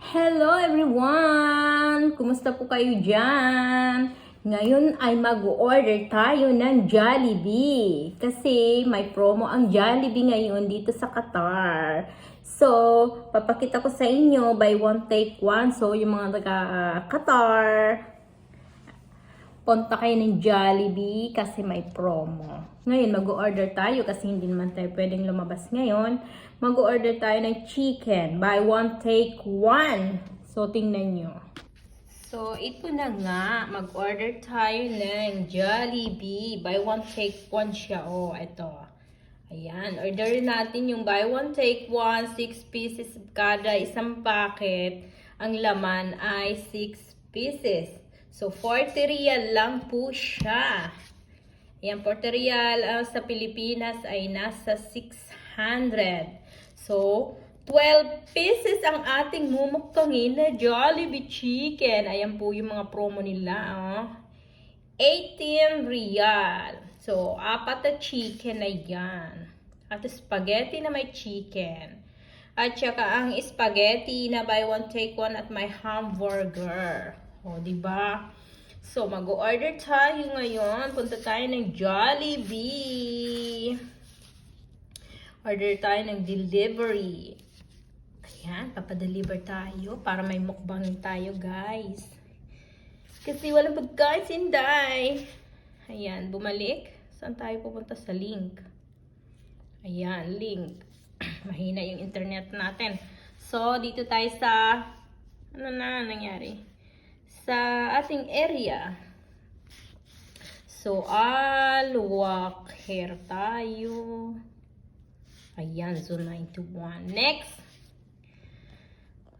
Hello everyone! Kumusta po kayo dyan? Ngayon ay mag-order tayo ng Jollibee. Kasi may promo ang Jollibee ngayon dito sa Qatar. So, papakita ko sa inyo buy one take one. So, yung mga taga-Qatar, punta kayo ng Jollibee kasi may promo. Ngayon, mag-order tayo kasi hindi naman tayo pwedeng lumabas ngayon. Mag-order tayo ng chicken. Buy one, take one. So, tingnan nyo. So, ito na nga. Mag-order tayo ng Jollibee. Buy one, take one siya. Oh, ito. Ayan. Orderin natin yung buy one, take one. 6 pieces kada isang packet. Ang laman ay 6 pieces. So, 40 real lang po siya. Ayan, 40 real sa Pilipinas ay nasa 600. So, 12 pieces ang ating mumuktangin na Jollibee chicken. Ayan po yung mga promo nila. 18 real. So, 4 na chicken na yan. At spaghetti na may chicken. At saka ang spaghetti na buy one take one at may hamburger. O, diba? So, mag-order tayo ngayon. Punta tayo ng Jollibee. Order tayo ng delivery. Ayan, papadeliver tayo para may mukbang tayo, guys. Kasi walang pagkain si Inday. Ayan, bumalik. Saan tayo pupunta? Sa link. Ayan, link. Mahina yung internet natin. So, dito tayo sa... Ano na nangyari? Sa ating area. So, walk here tayo. Ayan, zone 91. Next.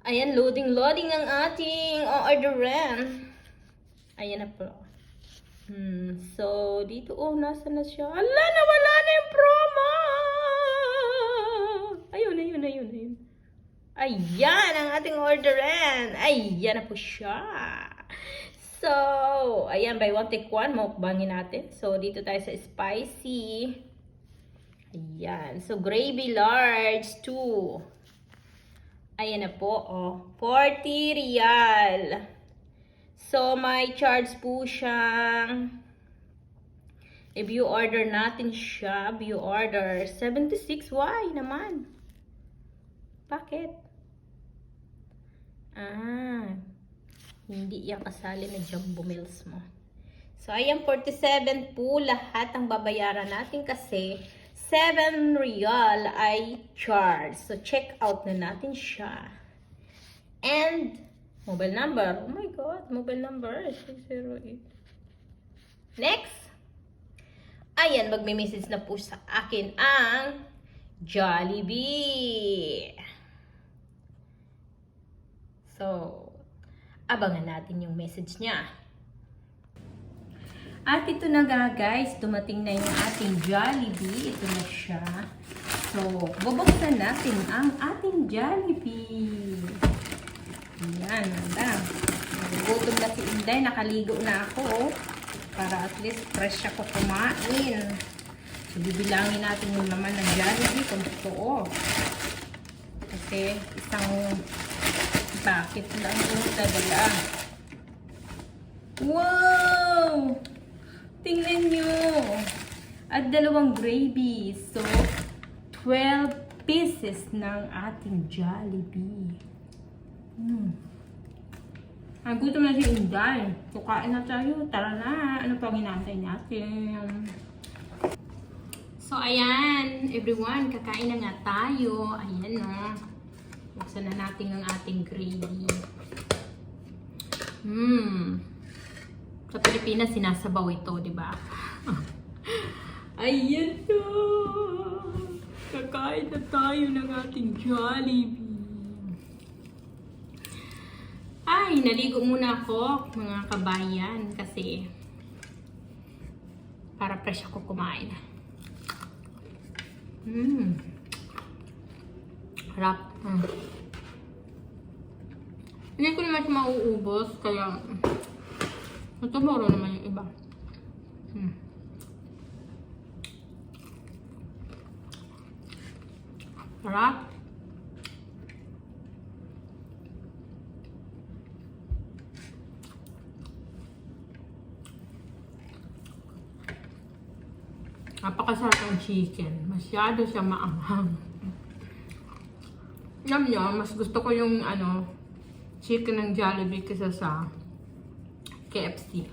Ayan, loading ang ating orderan. Ayan na po. So, dito, nasa na siya? Ala, nawala na yung promo! Ayun. Ayan, ang ating orderan. Ayan na po siya. So, ayan, buy one take one, mukbangin natin. So, dito tayo sa spicy. Ayan. So, gravy large 2. Ayan na po, 40 real. So, may charge po siyang, if you order natin siya, if you order 76, why naman? Bakit? Hindi yan kasali na Jumbo Meals mo. So, ayan, 47 po lahat ang babayaran natin kasi 7 real ay charge. So, check out na natin siya. And, mobile number. Oh my God, mobile number. 608. Next. Ayan, magme-message na po sa akin ang Jollibee. So, abangan natin yung message niya. At ito na nga guys, dumating na yung ating Jollibee. Ito na siya. So, bubuksan natin ang ating Jollibee. Ayan, nanda. Nagugutom na si Inday, nakaligo na ako. Para at least fresh ako kumain. So, bibilangin natin yung laman ng Jollibee kung totoo. Kasi isang bakit lang yung dadala. Wow! Tingnan nyo. At 2 gravy. So, 12 pieces ng ating Jollibee. Gutom na si Inday. So, kain na tayo. Tara na. Ano pang hinantay natin? So, ayan. Everyone, kakain na nga tayo. Ayan, buksan na natin ang ating gravy. Sa Pilipinas, sinasabaw ito, di ba? Ayan to! Kakain na tayo ng ating Jollibee. Ay, naligo muna ako, mga kabayan, kasi para fresh ako kumain. Harap. Hindi ko naman siya mauubos, kaya tomorrow naman yung iba. Harap. Napakasarap ng chicken. Masyado siya maanghang. Alam nyo, mas gusto ko yung chicken ng Jollibee kaysa sa KFC.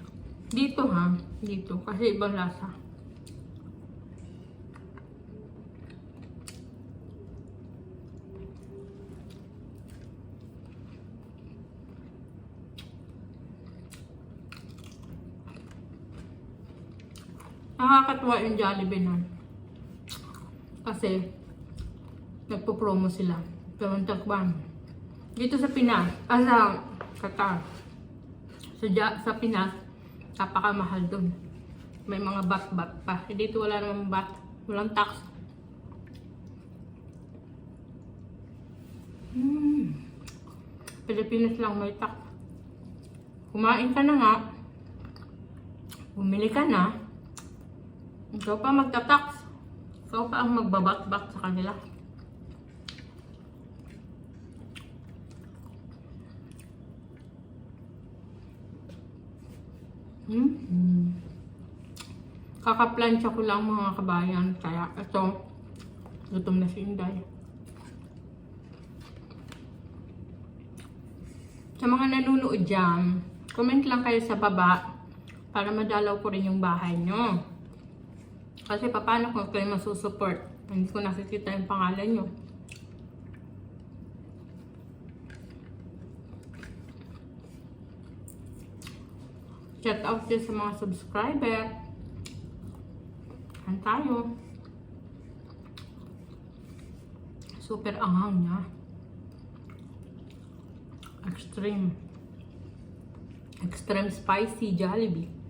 Dito ha, dito. Kasi ibang lasa. Nakakatuwa yung Jollibee nun. Kasi, nagpo-promo sila. Pero takban. Dito sa Pinas, sa Qatar. Sa Pinas, napakamahal dun. May mga bat-bat pa. Dito wala namang bat. Walang tax. Pilipinas lang may tax. Kumain ka na nga. Bumili ka na. Ikaw pa magta-tax. Ikaw pa ang magbabat-bat sa kanila. Kakaplansya ko lang mga kabayan. Kaya ito, gutom na si Inday. Sa mga nanonood dyan, comment lang kayo sa baba para madalaw ko rin yung bahay nyo. Kasi paano ko kayo masusupport? Hindi ko nakikita yung pangalan nyo. Shout out din sa mga subscriber. Yan tayo. Super anghang niya. Extreme. Extreme spicy Jollibee.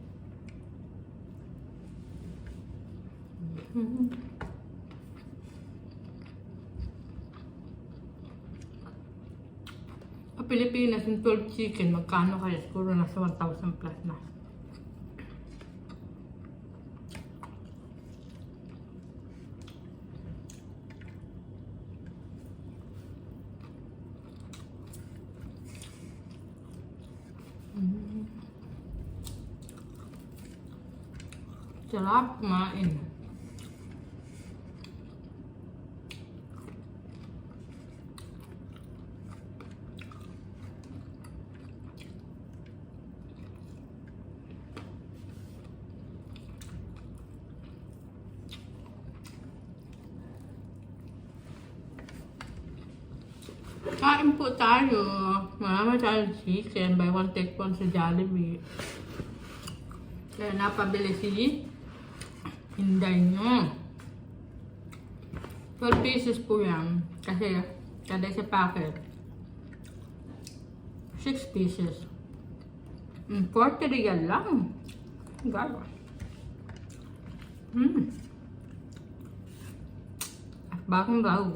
Sa Pilipinas, yung 12 chicken, magkano kaya? Siguro nasa 1,000 plus na. Sarap kumain. Kain po tayo. Marami tayong chicken. Buy one take one sa Jollibee. Kaya napabili si Inday nyo. 12 pieces po yan. Kasi kada sa packet 6 pieces. 40 real lang. Gala. Bagong bago.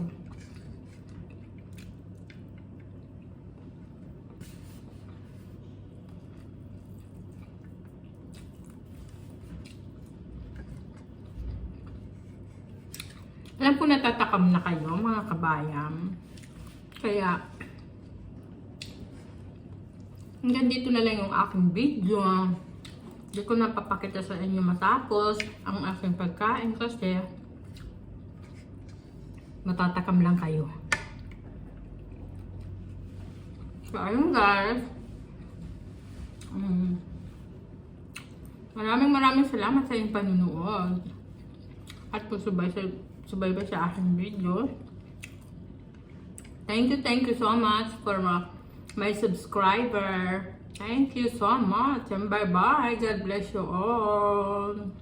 Alam ko natatakam na kayo mga kabayan. Kaya hanggang dito na lang yung aking video. Hindi ko napapakita sa inyo matapos ang aking pagkain kasi matatakam lang kayo. So ayun guys. Maraming salamat sa inyong panunood. At kung subaybay sa aking video. Thank you so much for my subscriber. Thank you so much and bye-bye. God bless you all.